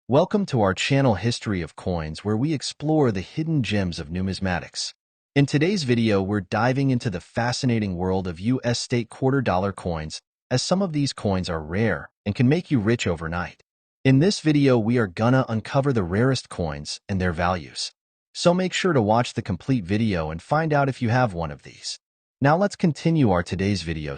Welcome to our channel History of Coins, where we explore the hidden gems of numismatics. In today's video, we're diving into the fascinating world of U.S. state quarter-dollar coins, as some of these coins are rare and can make you rich overnight. In this video, we are gonna uncover the rarest coins and their values. So make sure to watch the complete video and find out if you have one of these. Now let's continue our today's video.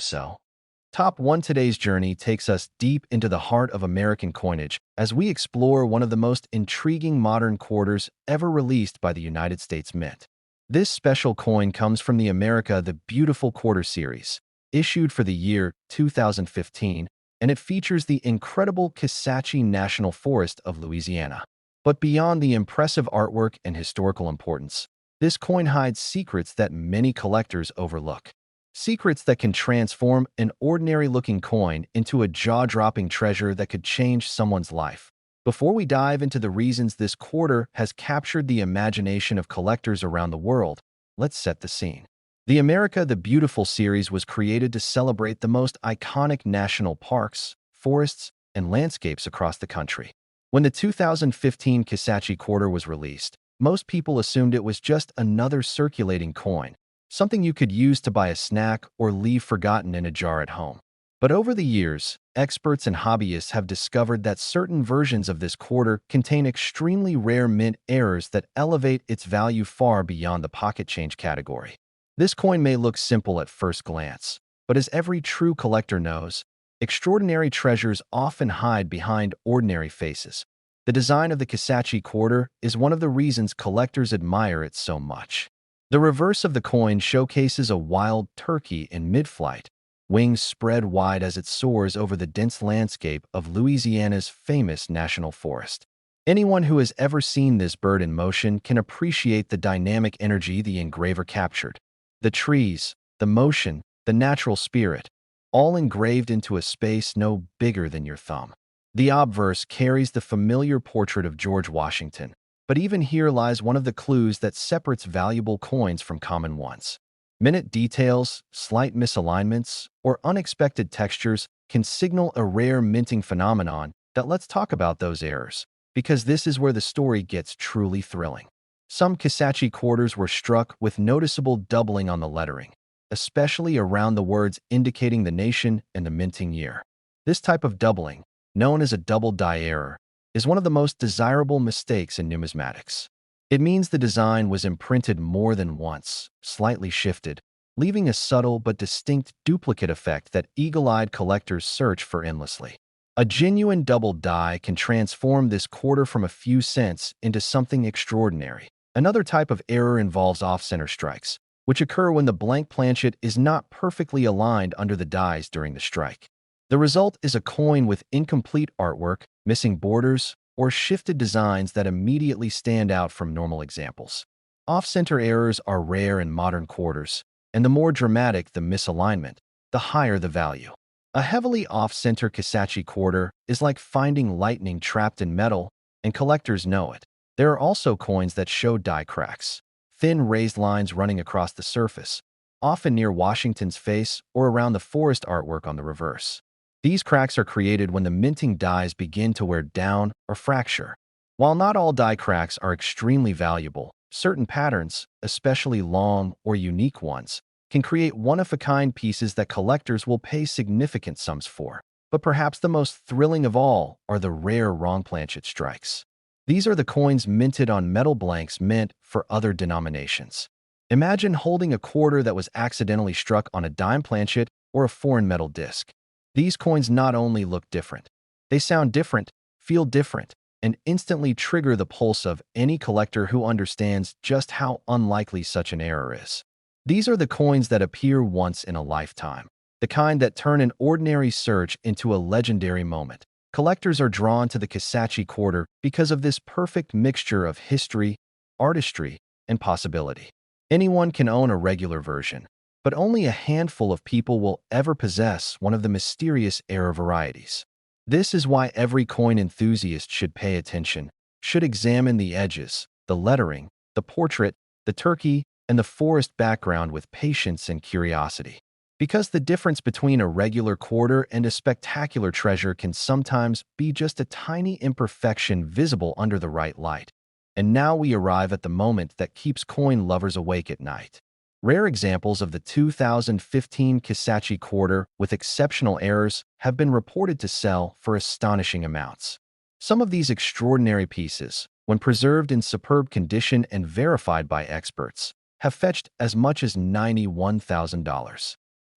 Top 1. Today's journey takes us deep into the heart of American coinage as we explore one of the most intriguing modern quarters ever released by the United States Mint. This special coin comes from the America the Beautiful Quarter series, issued for the year 2015, and it features the incredible Kisatchie National Forest of Louisiana. But beyond the impressive artwork and historical importance, this coin hides secrets that many collectors overlook. Secrets that can transform an ordinary-looking coin into a jaw-dropping treasure that could change someone's life. Before we dive into the reasons this quarter has captured the imagination of collectors around the world, let's set the scene. The America the Beautiful series was created to celebrate the most iconic national parks, forests, and landscapes across the country. When the 2015 Kisatchie quarter was released, most people assumed it was just another circulating coin, something you could use to buy a snack or leave forgotten in a jar at home. But over the years, experts and hobbyists have discovered that certain versions of this quarter contain extremely rare mint errors that elevate its value far beyond the pocket change category. This coin may look simple at first glance, but as every true collector knows, extraordinary treasures often hide behind ordinary faces. The design of the Kisatchie quarter is one of the reasons collectors admire it so much. The reverse of the coin showcases a wild turkey in mid-flight, wings spread wide as it soars over the dense landscape of Louisiana's famous national forest. Anyone who has ever seen this bird in motion can appreciate the dynamic energy the engraver captured. The trees, the motion, the natural spirit, all engraved into a space no bigger than your thumb. The obverse carries the familiar portrait of George Washington, but even here lies one of the clues that separates valuable coins from common ones. Minute details, slight misalignments, or unexpected textures can signal a rare minting phenomenon. Let's talk about those errors, because this is where the story gets truly thrilling. Some Kisatchie quarters were struck with noticeable doubling on the lettering, especially around the words indicating the nation and the minting year. This type of doubling, known as a double die error, is one of the most desirable mistakes in numismatics. It means the design was imprinted more than once, slightly shifted, leaving a subtle but distinct duplicate effect that eagle-eyed collectors search for endlessly. A genuine double die can transform this quarter from a few cents into something extraordinary. Another type of error involves off-center strikes, which occur when the blank planchet is not perfectly aligned under the dies during the strike. The result is a coin with incomplete artwork, missing borders, or shifted designs that immediately stand out from normal examples. Off-center errors are rare in modern quarters, and the more dramatic the misalignment, the higher the value. A heavily off-center Kisatchie quarter is like finding lightning trapped in metal, and collectors know it. There are also coins that show die cracks, thin raised lines running across the surface, often near Washington's face or around the forest artwork on the reverse. These cracks are created when the minting dies begin to wear down or fracture. While not all die cracks are extremely valuable, certain patterns, especially long or unique ones, can create one-of-a-kind pieces that collectors will pay significant sums for. But perhaps the most thrilling of all are the rare wrong planchet strikes. These are the coins minted on metal blanks meant for other denominations. Imagine holding a quarter that was accidentally struck on a dime planchet or a foreign metal disc. These coins not only look different, they sound different, feel different, and instantly trigger the pulse of any collector who understands just how unlikely such an error is. These are the coins that appear once in a lifetime, the kind that turn an ordinary search into a legendary moment. Collectors are drawn to the Kisatchie quarter because of this perfect mixture of history, artistry, and possibility. Anyone can own a regular version, but only a handful of people will ever possess one of the mysterious error varieties. This is why every coin enthusiast should pay attention, should examine the edges, the lettering, the portrait, the turkey, and the forest background with patience and curiosity. Because the difference between a regular quarter and a spectacular treasure can sometimes be just a tiny imperfection visible under the right light. And now we arrive at the moment that keeps coin lovers awake at night. Rare examples of the 2015 Kisatchie quarter with exceptional errors have been reported to sell for astonishing amounts. Some of these extraordinary pieces, when preserved in superb condition and verified by experts, have fetched as much as $91,000.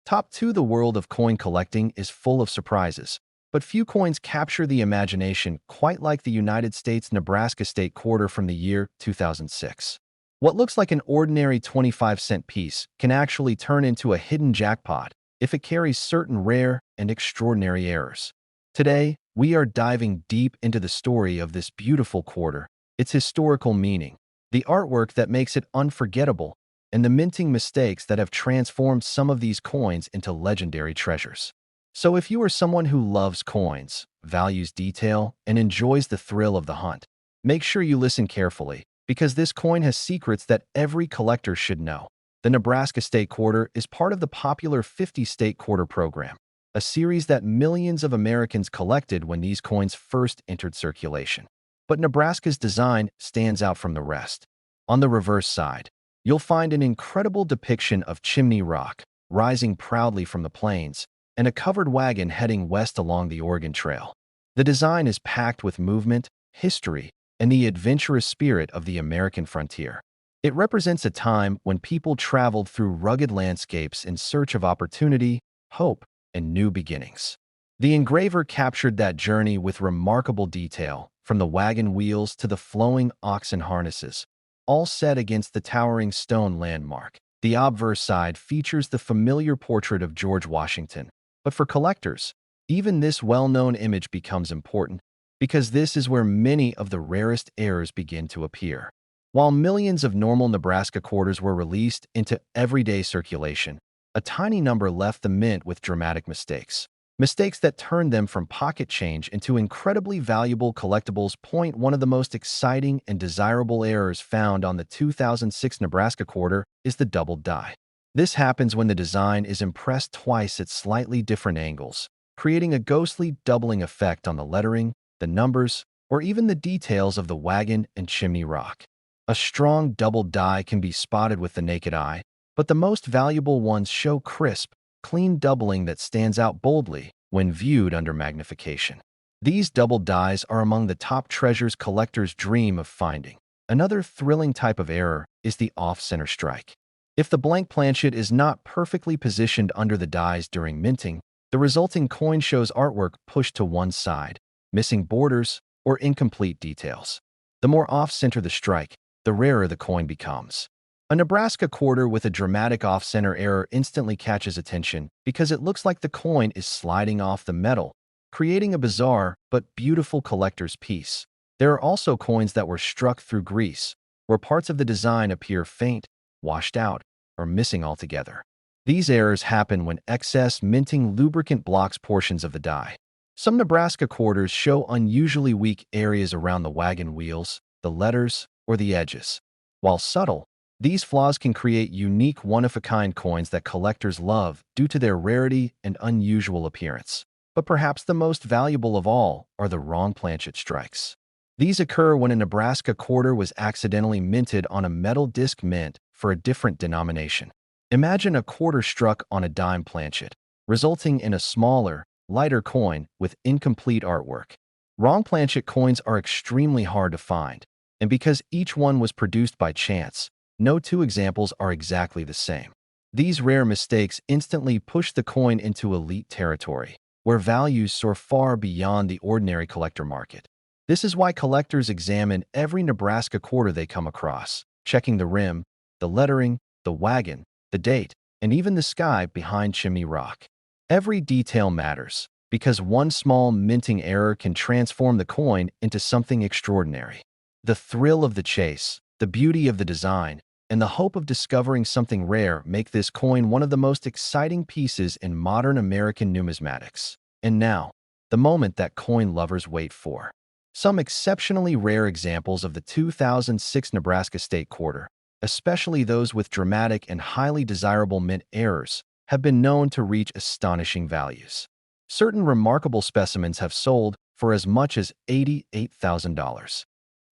Top 2. The world of coin collecting is full of surprises, but few coins capture the imagination quite like the United States Nebraska state quarter from the year 2006. What looks like an ordinary 25-cent piece can actually turn into a hidden jackpot if it carries certain rare and extraordinary errors. Today, we are diving deep into the story of this beautiful quarter, its historical meaning, the artwork that makes it unforgettable, and the minting mistakes that have transformed some of these coins into legendary treasures. So if you are someone who loves coins, values detail, and enjoys the thrill of the hunt, make sure you listen carefully, because this coin has secrets that every collector should know. The Nebraska State Quarter is part of the popular 50 State Quarter program, a series that millions of Americans collected when these coins first entered circulation. But Nebraska's design stands out from the rest. On the reverse side, you'll find an incredible depiction of Chimney Rock, rising proudly from the plains, and a covered wagon heading west along the Oregon Trail. The design is packed with movement, history, and the adventurous spirit of the American frontier. It represents a time when people traveled through rugged landscapes in search of opportunity, hope, and new beginnings. The engraver captured that journey with remarkable detail, from the wagon wheels to the flowing oxen harnesses, all set against the towering stone landmark. The obverse side features the familiar portrait of George Washington. But for collectors, even this well-known image becomes important, because this is where many of the rarest errors begin to appear. While millions of normal Nebraska quarters were released into everyday circulation, a tiny number left the mint with dramatic mistakes. Mistakes that turned them from pocket change into incredibly valuable collectibles. One of the most exciting and desirable errors found on the 2006 Nebraska quarter is the doubled die. This happens when the design is impressed twice at slightly different angles, creating a ghostly doubling effect on the lettering, the numbers, or even the details of the wagon and chimney rock. A strong doubled die can be spotted with the naked eye, but the most valuable ones show crisp, clean doubling that stands out boldly when viewed under magnification. These double dies are among the top treasures collectors dream of finding. Another thrilling type of error is the off-center strike. If the blank planchet is not perfectly positioned under the dies during minting, the resulting coin shows artwork pushed to one side, missing borders, or incomplete details. The more off-center the strike, the rarer the coin becomes. A Nebraska quarter with a dramatic off-center error instantly catches attention because it looks like the coin is sliding off the metal, creating a bizarre but beautiful collector's piece. There are also coins that were struck through grease, where parts of the design appear faint, washed out, or missing altogether. These errors happen when excess minting lubricant blocks portions of the die. Some Nebraska quarters show unusually weak areas around the wagon wheels, the letters, or the edges. While subtle, these flaws can create unique one-of-a-kind coins that collectors love due to their rarity and unusual appearance. But perhaps the most valuable of all are the wrong planchet strikes. These occur when a Nebraska quarter was accidentally minted on a metal disc mint for a different denomination. Imagine a quarter struck on a dime planchet, resulting in a smaller, lighter coin with incomplete artwork. Wrong planchet coins are extremely hard to find, and because each one was produced by chance, no two examples are exactly the same. These rare mistakes instantly push the coin into elite territory, where values soar far beyond the ordinary collector market. This is why collectors examine every Nebraska quarter they come across, checking the rim, the lettering, the wagon, the date, and even the sky behind Chimney Rock. Every detail matters, because one small minting error can transform the coin into something extraordinary. The thrill of the chase, the beauty of the design, and the hope of discovering something rare make this coin one of the most exciting pieces in modern American numismatics. And now, the moment that coin lovers wait for. Some exceptionally rare examples of the 2006 Nebraska State Quarter, especially those with dramatic and highly desirable mint errors, have been known to reach astonishing values. Certain remarkable specimens have sold for as much as $88,000.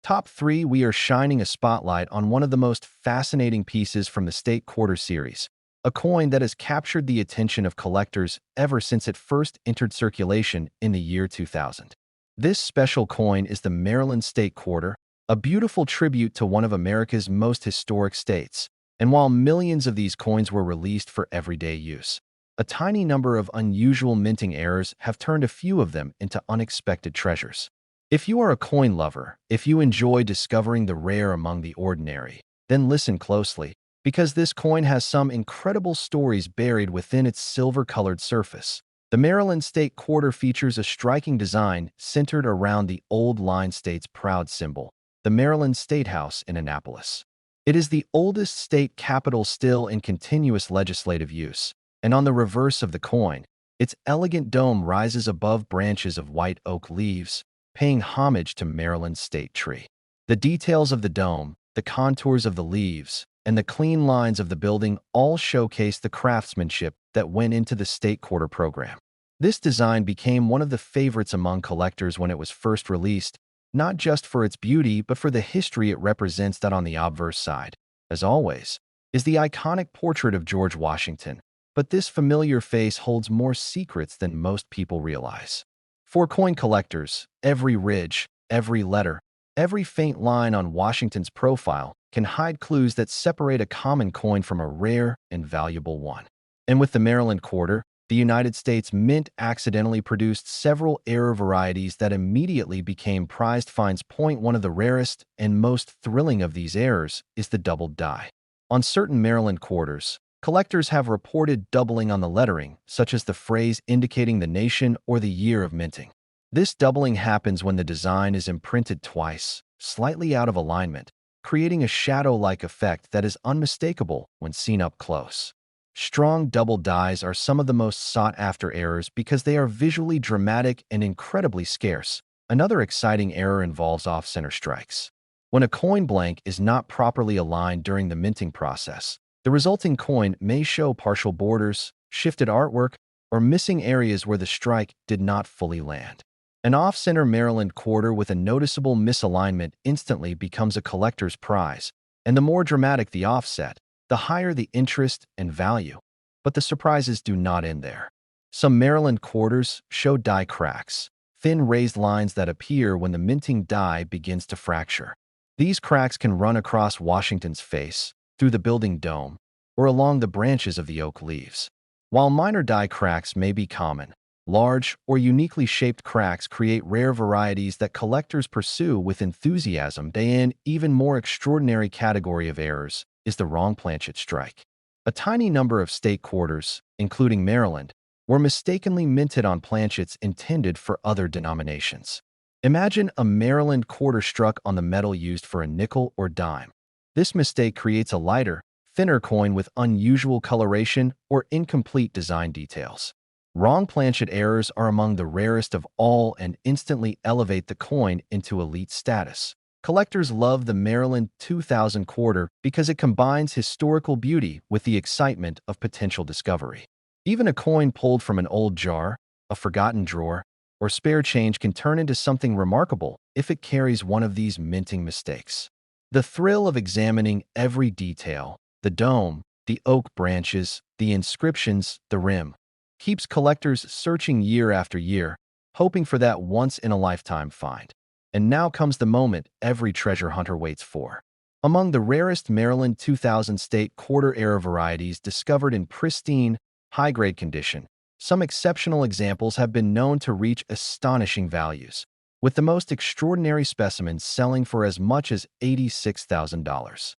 Top 3, we are shining a spotlight on one of the most fascinating pieces from the State Quarter series, a coin that has captured the attention of collectors ever since it first entered circulation in the year 2000. This special coin is the Maryland State Quarter, a beautiful tribute to one of America's most historic states. And while millions of these coins were released for everyday use, a tiny number of unusual minting errors have turned a few of them into unexpected treasures. If you are a coin lover, if you enjoy discovering the rare among the ordinary, then listen closely, because this coin has some incredible stories buried within its silver-colored surface. The Maryland State Quarter features a striking design centered around the old line state's proud symbol, the Maryland State House in Annapolis. It is the oldest state capital still in continuous legislative use, and on the reverse of the coin, its elegant dome rises above branches of white oak leaves, paying homage to Maryland's state tree. The details of the dome, the contours of the leaves, and the clean lines of the building all showcase the craftsmanship that went into the State Quarter program. This design became one of the favorites among collectors when it was first released, not just for its beauty but for the history it represents. That on the obverse side, as always, is the iconic portrait of George Washington, but this familiar face holds more secrets than most people realize. For coin collectors, every ridge, every letter, every faint line on Washington's profile can hide clues that separate a common coin from a rare and valuable one. And with the Maryland Quarter, the United States Mint accidentally produced several error varieties that immediately became prized finds. One of the rarest and most thrilling of these errors is the doubled die. On certain Maryland quarters, collectors have reported doubling on the lettering, such as the phrase indicating the nation or the year of minting. This doubling happens when the design is imprinted twice, slightly out of alignment, creating a shadow-like effect that is unmistakable when seen up close. Strong double dies are some of the most sought-after errors because they are visually dramatic and incredibly scarce. Another exciting error involves off-center strikes. When a coin blank is not properly aligned during the minting process, the resulting coin may show partial borders, shifted artwork, or missing areas where the strike did not fully land. An off-center Maryland quarter with a noticeable misalignment instantly becomes a collector's prize, and the more dramatic the offset, the higher the interest and value. But the surprises do not end there. Some Maryland quarters show die cracks, thin raised lines that appear when the minting die begins to fracture. These cracks can run across Washington's face, through the building dome, or along the branches of the oak leaves. While minor die cracks may be common, large or uniquely shaped cracks create rare varieties that collectors pursue with enthusiasm. An even more extraordinary category of errors is the wrong planchet strike. A tiny number of state quarters, including Maryland, were mistakenly minted on planchets intended for other denominations. Imagine a Maryland quarter struck on the metal used for a nickel or dime. This mistake creates a lighter, thinner coin with unusual coloration or incomplete design details. Wrong planchet errors are among the rarest of all and instantly elevate the coin into elite status. Collectors love the Maryland 2000 quarter because it combines historical beauty with the excitement of potential discovery. Even a coin pulled from an old jar, a forgotten drawer, or spare change can turn into something remarkable if it carries one of these minting mistakes. The thrill of examining every detail, the dome, the oak branches, the inscriptions, the rim, keeps collectors searching year after year, hoping for that once-in-a-lifetime find. And now comes the moment every treasure hunter waits for. Among the rarest Maryland 2000 state quarter error varieties discovered in pristine, high-grade condition, some exceptional examples have been known to reach astonishing values, with the most extraordinary specimens selling for as much as $86,000.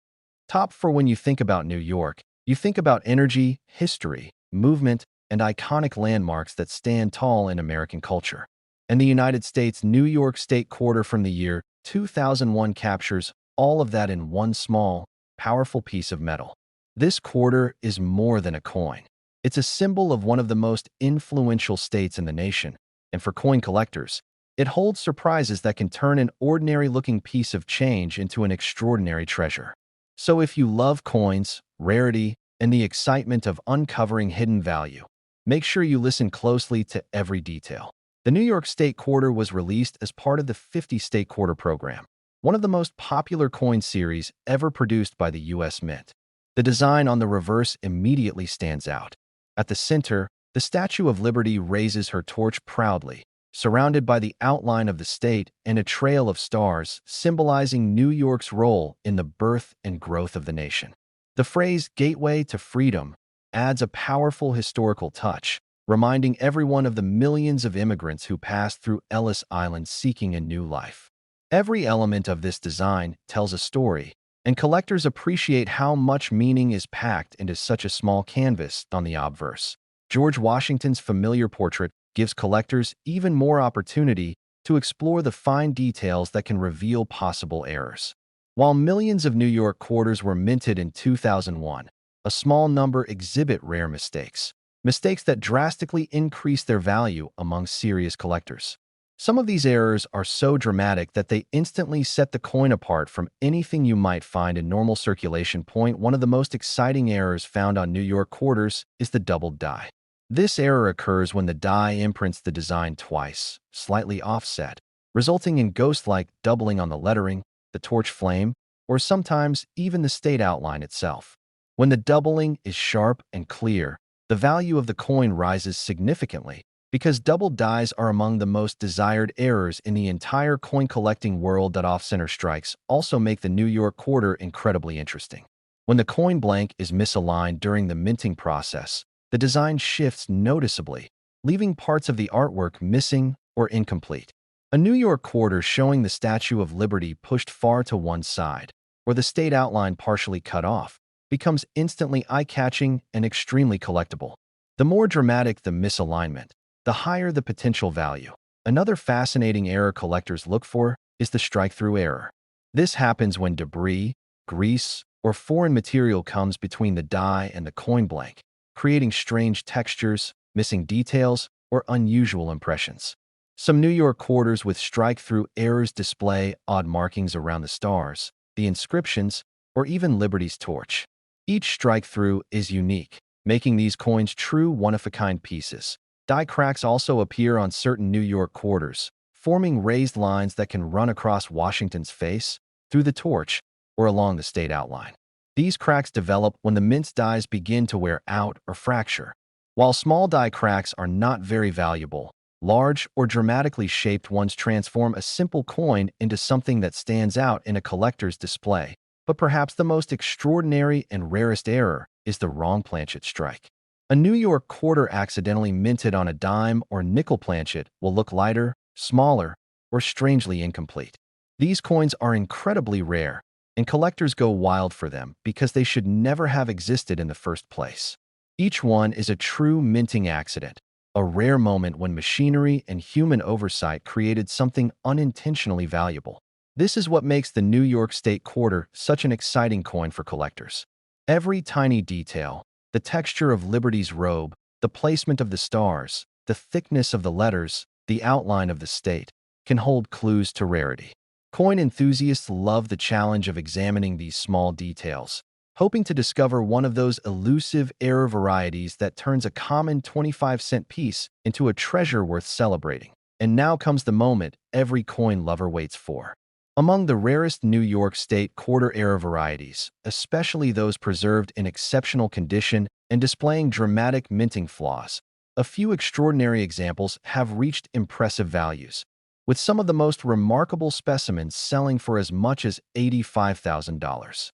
Top for when you think about New York, you think about energy, history, movement, and iconic landmarks that stand tall in American culture. And the United States New York State Quarter from the year 2001 captures all of that in one small, powerful piece of metal. This quarter is more than a coin. It's a symbol of one of the most influential states in the nation, and for coin collectors, it holds surprises that can turn an ordinary-looking piece of change into an extraordinary treasure. So if you love coins, rarity, and the excitement of uncovering hidden value. Make sure you listen closely to every detail. The New York State Quarter was released as part of the 50 State Quarter program, one of the most popular coin series ever produced by the U.S. Mint. The design on the reverse immediately stands out. At the center, the Statue of Liberty raises her torch proudly, surrounded by the outline of the state and a trail of stars symbolizing New York's role in the birth and growth of the nation. The phrase "Gateway to Freedom" adds a powerful historical touch, reminding everyone of the millions of immigrants who passed through Ellis Island seeking a new life. Every element of this design tells a story, and collectors appreciate how much meaning is packed into such a small canvas on the obverse. George Washington's familiar portrait gives collectors even more opportunity to explore the fine details that can reveal possible errors. While millions of New York quarters were minted in 2001, a small number exhibit rare mistakes that drastically increase their value among serious collectors. Some of these errors are so dramatic that they instantly set the coin apart from anything you might find in normal circulation. One of the most exciting errors found on New York quarters is the doubled die. This error occurs when the die imprints the design twice, slightly offset, resulting in ghost-like doubling on the lettering, the torch flame, or sometimes even the state outline itself. When the doubling is sharp and clear, the value of the coin rises significantly because doubled dies are among the most desired errors in the entire coin collecting world. Off-center strikes also make the New York quarter incredibly interesting. When the coin blank is misaligned during the minting process, the design shifts noticeably, leaving parts of the artwork missing or incomplete. A New York quarter showing the Statue of Liberty pushed far to one side, or the state outline partially cut off, becomes instantly eye-catching and extremely collectible. The more dramatic the misalignment, the higher the potential value. Another fascinating error collectors look for is the strike-through error. This happens when debris, grease, or foreign material comes between the die and the coin blank, creating strange textures, missing details, or unusual impressions. Some New York quarters with strike-through errors display odd markings around the stars, the inscriptions, or even Liberty's torch. Each strike-through is unique, making these coins true one-of-a-kind pieces. Die cracks also appear on certain New York quarters, forming raised lines that can run across Washington's face, through the torch, or along the state outline. These cracks develop when the mint's dies begin to wear out or fracture. While small die cracks are not very valuable, large or dramatically shaped ones transform a simple coin into something that stands out in a collector's display. But perhaps the most extraordinary and rarest error is the wrong planchet strike. A New York quarter accidentally minted on a dime or nickel planchet will look lighter, smaller, or strangely incomplete. These coins are incredibly rare, and collectors go wild for them because they should never have existed in the first place. Each one is a true minting accident, a rare moment when machinery and human oversight created something unintentionally valuable. This is what makes the New York State Quarter such an exciting coin for collectors. Every tiny detail, the texture of Liberty's robe, the placement of the stars, the thickness of the letters, the outline of the state, can hold clues to rarity. Coin enthusiasts love the challenge of examining these small details, hoping to discover one of those elusive error varieties that turns a common 25-cent piece into a treasure worth celebrating. And now comes the moment every coin lover waits for. Among the rarest New York State quarter error varieties, especially those preserved in exceptional condition and displaying dramatic minting flaws, a few extraordinary examples have reached impressive values, with some of the most remarkable specimens selling for as much as $85,000.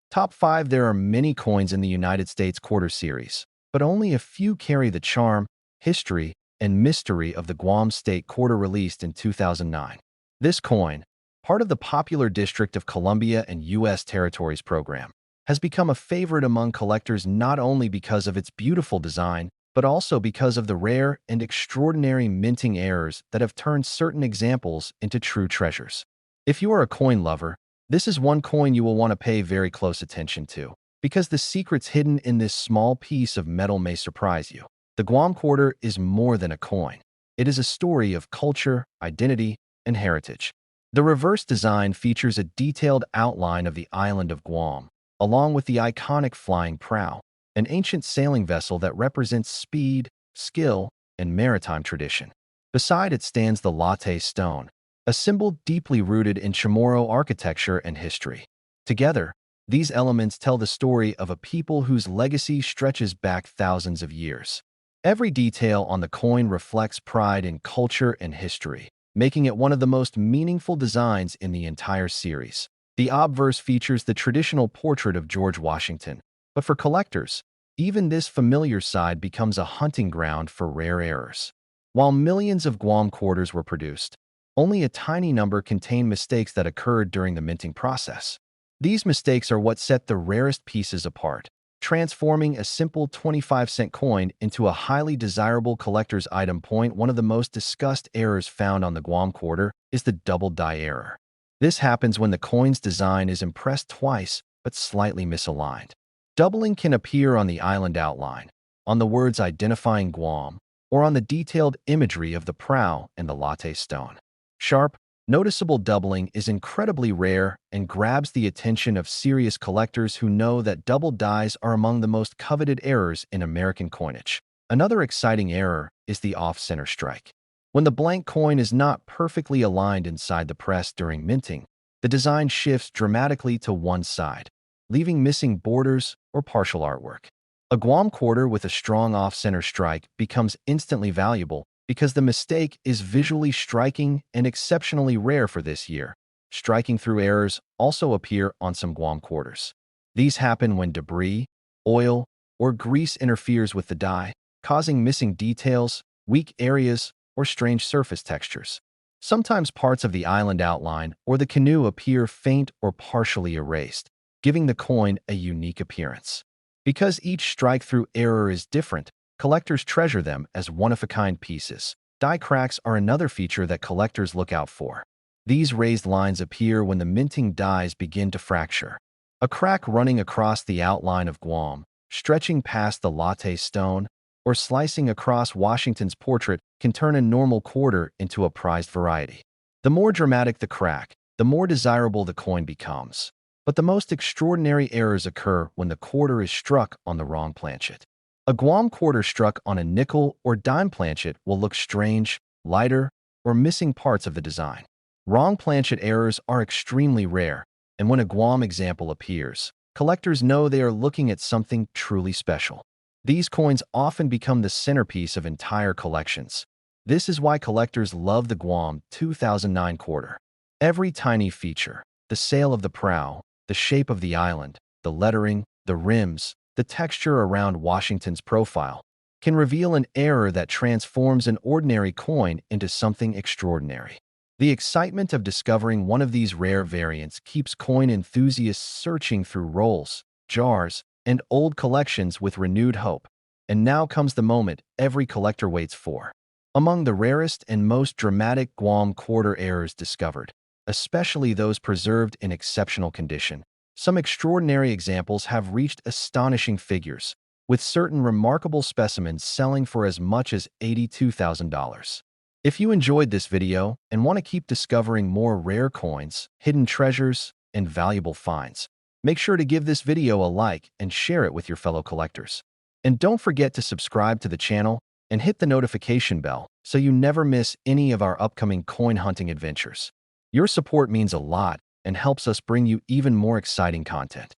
Top 5. There are many coins in the United States quarter series, but only a few carry the charm, history, and mystery of the Guam State Quarter released in 2009. This coin, part of the popular District of Columbia and U.S. Territories program, has become a favorite among collectors not only because of its beautiful design, but also because of the rare and extraordinary minting errors that have turned certain examples into true treasures. If you are a coin lover, this is one coin you will want to pay very close attention to, because the secrets hidden in this small piece of metal may surprise you. The Guam quarter is more than a coin. It is a story of culture, identity, and heritage. The reverse design features a detailed outline of the island of Guam, along with the iconic flying prow. an ancient sailing vessel that represents speed, skill, and maritime tradition. Beside it stands the latte stone, a symbol deeply rooted in Chamorro architecture and history. Together, these elements tell the story of a people whose legacy stretches back thousands of years. Every detail on the coin reflects pride in culture and history, making it one of the most meaningful designs in the entire series. The obverse features the traditional portrait of George Washington, but for collectors, even this familiar side becomes a hunting ground for rare errors. While millions of Guam quarters were produced, only a tiny number contain mistakes that occurred during the minting process. These mistakes are what set the rarest pieces apart, transforming a simple 25-cent coin into a highly desirable collector's item. One of the most discussed errors found on the Guam quarter is the double die error. This happens when the coin's design is impressed twice but slightly misaligned. Doubling can appear on the island outline, on the words identifying Guam, or on the detailed imagery of the prow and the latte stone. Sharp, noticeable doubling is incredibly rare and grabs the attention of serious collectors who know that double dies are among the most coveted errors in American coinage. Another exciting error is the off-center strike. When the blank coin is not perfectly aligned inside the press during minting, the design shifts dramatically to one side, leaving missing borders or partial artwork. A Guam quarter with a strong off-center strike becomes instantly valuable because the mistake is visually striking and exceptionally rare for this year. Striking through errors also appear on some Guam quarters. These happen when debris, oil, or grease interferes with the die, causing missing details, weak areas, or strange surface textures. Sometimes parts of the island outline or the canoe appear faint or partially erased, giving the coin a unique appearance. Because each strike-through error is different, collectors treasure them as one-of-a-kind pieces. Die cracks are another feature that collectors look out for. These raised lines appear when the minting dies begin to fracture. A crack running across the outline of Guam, stretching past the latte stone, or slicing across Washington's portrait can turn a normal quarter into a prized variety. The more dramatic the crack, the more desirable the coin becomes. But the most extraordinary errors occur when the quarter is struck on the wrong planchet. A Guam quarter struck on a nickel or dime planchet will look strange, lighter, or missing parts of the design. Wrong planchet errors are extremely rare, and when a Guam example appears, collectors know they are looking at something truly special. These coins often become the centerpiece of entire collections. This is why collectors love the Guam 2009 quarter. Every tiny feature, the sail of the prow, the shape of the island, the lettering, the rims, the texture around Washington's profile, can reveal an error that transforms an ordinary coin into something extraordinary. The excitement of discovering one of these rare variants keeps coin enthusiasts searching through rolls, jars, and old collections with renewed hope. And now comes the moment every collector waits for. Among the rarest and most dramatic Guam quarter errors discovered, especially those preserved in exceptional condition, some extraordinary examples have reached astonishing figures, with certain remarkable specimens selling for as much as $82,000. If you enjoyed this video and want to keep discovering more rare coins, hidden treasures, and valuable finds, make sure to give this video a like and share it with your fellow collectors. And don't forget to subscribe to the channel and hit the notification bell so you never miss any of our upcoming coin hunting adventures. Your support means a lot and helps us bring you even more exciting content.